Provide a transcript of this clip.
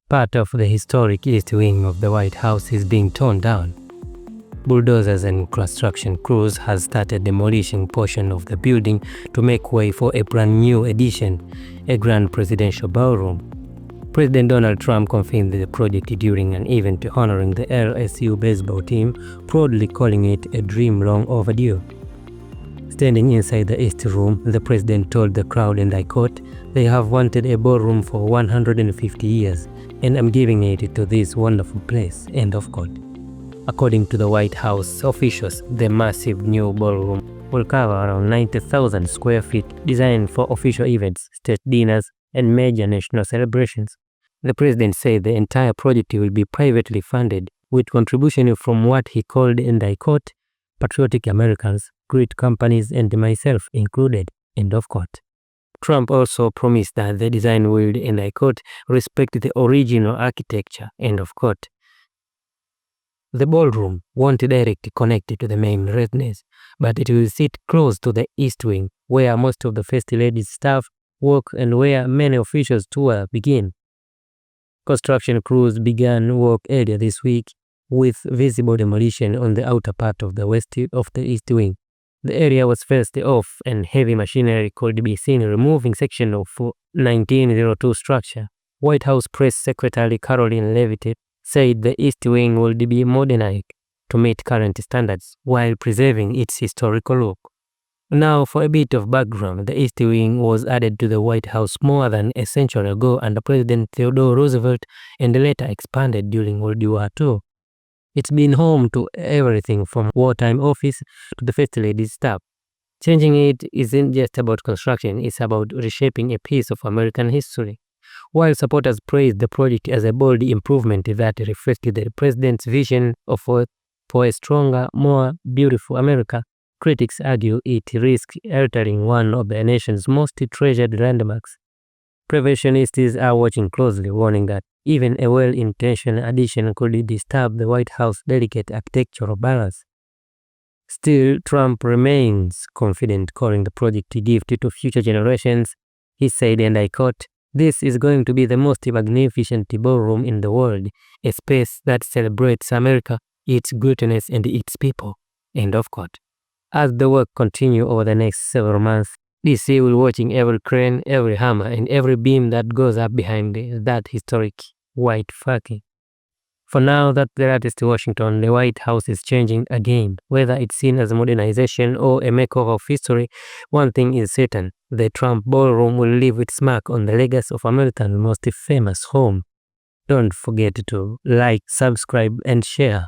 Part of the historic east wing of the White House is being torn down. Bulldozers and construction crews have started demolishing portion of the building to make way for a brand new addition, a grand presidential ballroom. President Donald Trump confirmed the project during an event honoring the LSU baseball team, proudly calling it a dream long overdue. Standing inside the East Room, the president told the crowd, and I quote, "They have wanted a ballroom for 150 years, and I'm giving it to this wonderful place," end of quote. According to the White House officials, the massive new ballroom will cover around 90,000 square feet, designed for official events, state dinners, and major national celebrations. The president said the entire project will be privately funded, with contribution from what he called, and I quote, "patriotic Americans, great companies, and myself included," end of quote. Trump also promised that the design will, and I quote, "respect the original architecture," end of quote. The ballroom won't directly connect to the main residence, but it will sit close to the East Wing, where most of the First Lady's staff work and where many officials' tour begin. Construction crews began work earlier this week, with visible demolition on the outer part of the west of the East Wing. The area was fenced off, and heavy machinery could be seen removing section of 1902 structure. White House Press Secretary Caroline Levitt said the East Wing will be modernized to meet current standards while preserving its historical look. Now, for a bit of background, the East Wing was added to the White House more than a century ago under President Theodore Roosevelt and later expanded during World War II. It's been home to everything from wartime office to the First Lady's staff. Changing it isn't just about construction, it's about reshaping a piece of American history. While supporters praised the project as a bold improvement that reflected the president's vision for a stronger, more beautiful America, critics argue it risks altering one of the nation's most treasured landmarks. Preventionists are watching closely, warning that even a well-intentioned addition could disturb the White House's delicate architectural balance. Still, Trump remains confident, calling the project a gift to future generations. He said, and I quote, "This is going to be the most magnificent ballroom in the world, a space that celebrates America, its greatness, and its people," end of quote. As the work continues over the next several months, DC will watching every crane, every hammer, and every beam that goes up behind that historic white facade. For now, that's the latest in Washington. The White House is changing again. Whether it's seen as a modernization or a makeover of history, one thing is certain: the Trump ballroom will leave its mark on the legacy of America's most famous home. Don't forget to like, subscribe, and share.